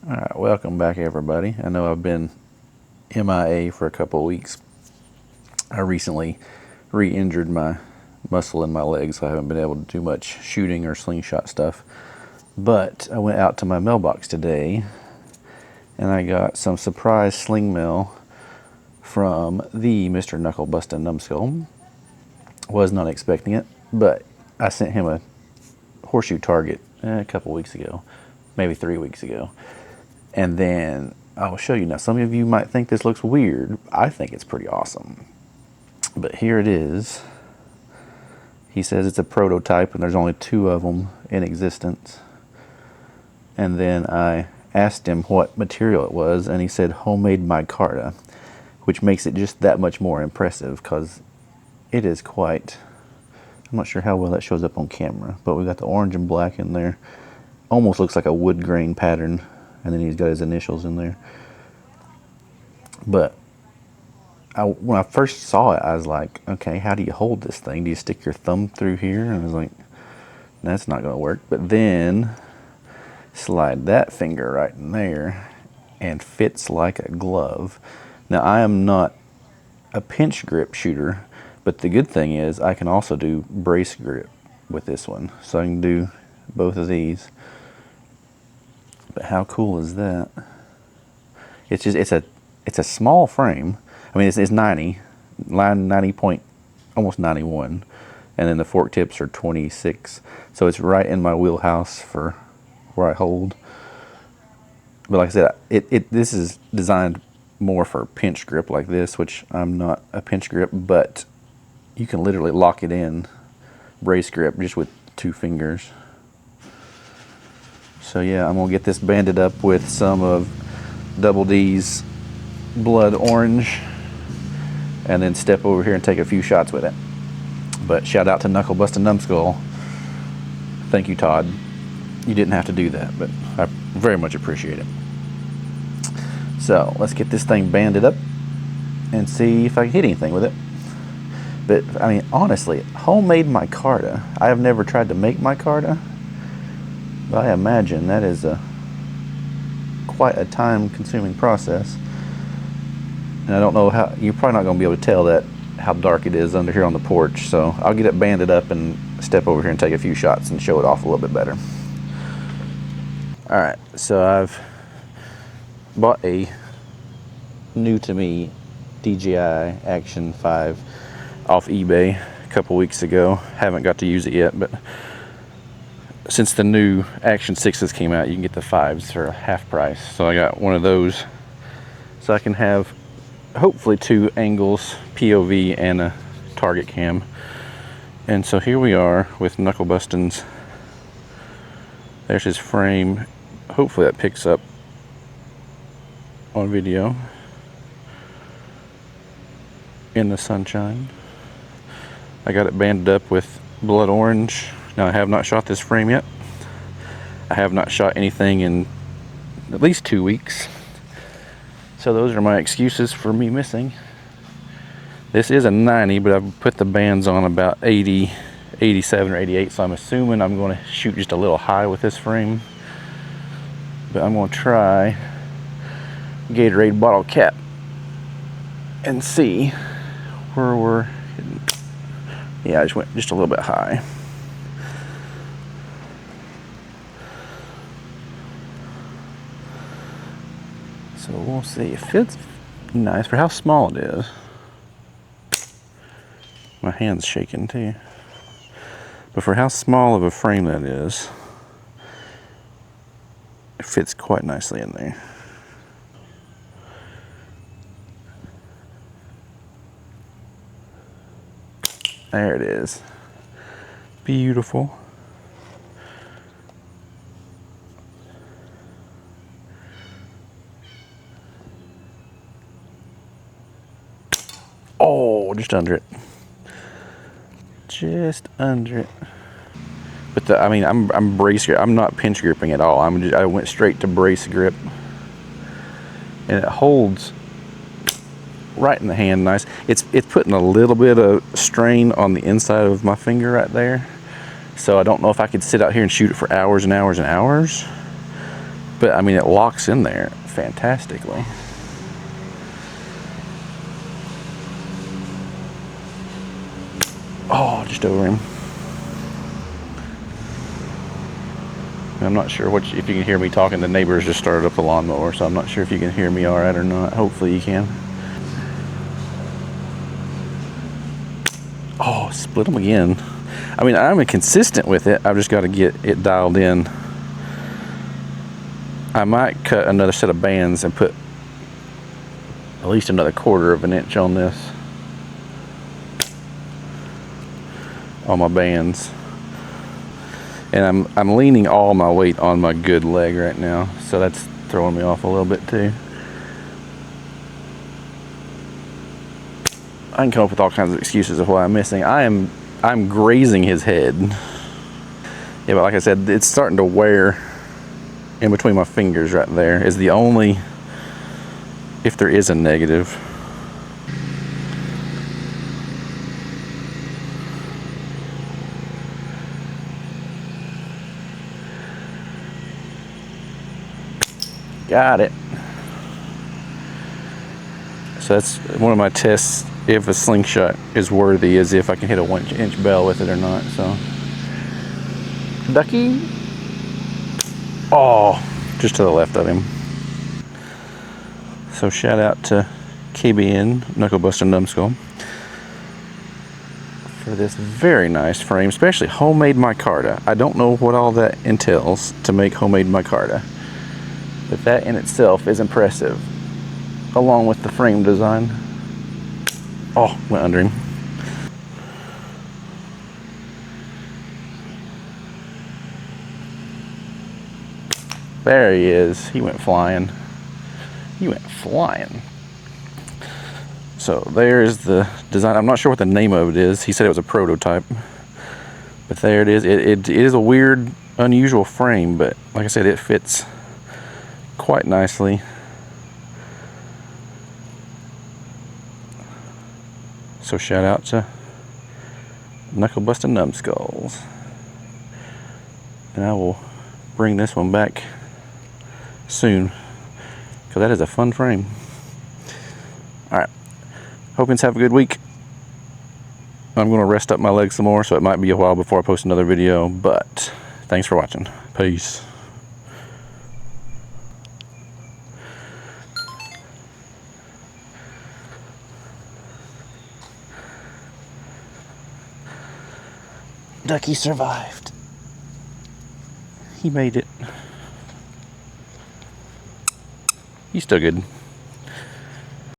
Alright, welcome back everybody. I know I've been MIA for a couple of weeks. I recently re-injured my muscle in my legs, so I haven't been able to do much shooting or slingshot stuff. But I went out to my mailbox today and I got some surprise sling mail from the Mr. Knuckle Bustin' Numbskull. Was not expecting it, but I sent him a horseshoe target a couple weeks ago, maybe 3 weeks ago. And then I'll show you. Now, some of you might think this looks weird. I think it's pretty awesome. But here it is. He says it's a prototype and there's only 2 of them in existence. And then I asked him what material it was, and he said homemade micarta, which makes it just that much more impressive because it is quite... I'm not sure how well that shows up on camera, but we got the orange and black in there. Almost looks like a wood grain pattern. And then he's got his initials in there. But when I first saw it, I was like, okay, how do you hold this thing? Do you stick your thumb through here? And I was like, that's not going to work. But then slide that finger right in there and fits like a glove. Now, I am not a pinch grip shooter, but the good thing is I can also do brace grip with this one. So I can do both of these. But how cool is that? It's just it's a small frame. I mean, it's 90 point, almost 91, and then the fork tips are 26. So it's right in my wheelhouse for where I hold. But like I said, this is designed more for pinch grip like this, which I'm not a pinch grip, but you can literally lock it in brace grip just with 2 fingers. So yeah, I'm gonna get this banded up with some of Double D's blood orange and then step over here and take a few shots with it. But shout out to Knuckle Bustin' Numbskull. Thank you, Todd. You didn't have to do that, but I very much appreciate it. So let's get this thing banded up and see if I can hit anything with it. But I mean, honestly, homemade micarta. I have never tried to make micarta. I imagine that is quite a time-consuming process, and I don't know how. You're probably not going to be able to tell that how dark it is under here on the porch. So I'll get it banded up and step over here and take a few shots and show it off a little bit better. All right, so I've bought a new to me DJI Action 5 off eBay a couple weeks ago. Haven't got to use it yet, but since the new Action 6s came out, you can get the 5s for half price. So I got one of those so I can have hopefully 2 angles, POV and a target cam. And so here we are with Knuckle Bustin's. There's his frame. Hopefully that picks up on video in the sunshine. I got it banded up with blood orange. Now, I have not shot this frame yet. I have not shot anything in at least 2 weeks. So those are my excuses for me missing. This is a 90, but I've put the bands on about 80, 87 or 88, so I'm assuming I'm going to shoot just a little high with this frame. But I'm going to try Gatorade bottle cap and see where we're hitting. Yeah, I just went just a little bit high. So we'll see. It fits nice for how small it is. My hand's shaking too. But for how small of a frame that is, it fits quite nicely in there. There it is. Beautiful. Oh, just under it. Just under it. But I mean, I'm brace grip. I'm not pinch gripping at all. I went straight to brace grip, and it holds right in the hand nice. It's putting a little bit of strain on the inside of my finger right there. So I don't know if I could sit out here and shoot it for hours and hours and hours. But I mean, it locks in there fantastically. Oh, just over him. I'm not sure if you can hear me talking. The neighbors just started up the lawnmower, so I'm not sure if you can hear me all right or not. Hopefully you can. Oh, split them again. I mean, I'm consistent with it. I've just got to get it dialed in. I might cut another set of bands and put at least another 1/4 of an inch on this. On my bands. And I'm leaning all my weight on my good leg right now, so that's throwing me off a little bit too. I can come up with all kinds of excuses of why I'm missing. I'm grazing his head. Yeah, but like I said, it's starting to wear in between my fingers right there is the only, if there is a negative. Got it. So that's one of my tests if a slingshot is worthy, is if I can hit a 1-inch bell with it or not. So, ducky. Oh, just to the left of him. So shout out to KBN, Knuckle Buster Numbskull, for this very nice frame, especially homemade micarta. I don't know what all that entails to make homemade micarta, but that in itself is impressive, along with the frame design. Oh, went under him. There he is. He went flying. He went flying. So there's the design. I'm not sure what the name of it is. He said it was a prototype, but there it is. It is a weird, unusual frame, but like I said, it fits quite nicely. So shout out to Knuckle Buster Numbskulls. And I will bring this one back soon, because that is a fun frame. Alright, hope you guys have a good week. I'm going to rest up my legs some more, so it might be a while before I post another video, but thanks for watching. Peace. Ducky survived. He made it. He's still good.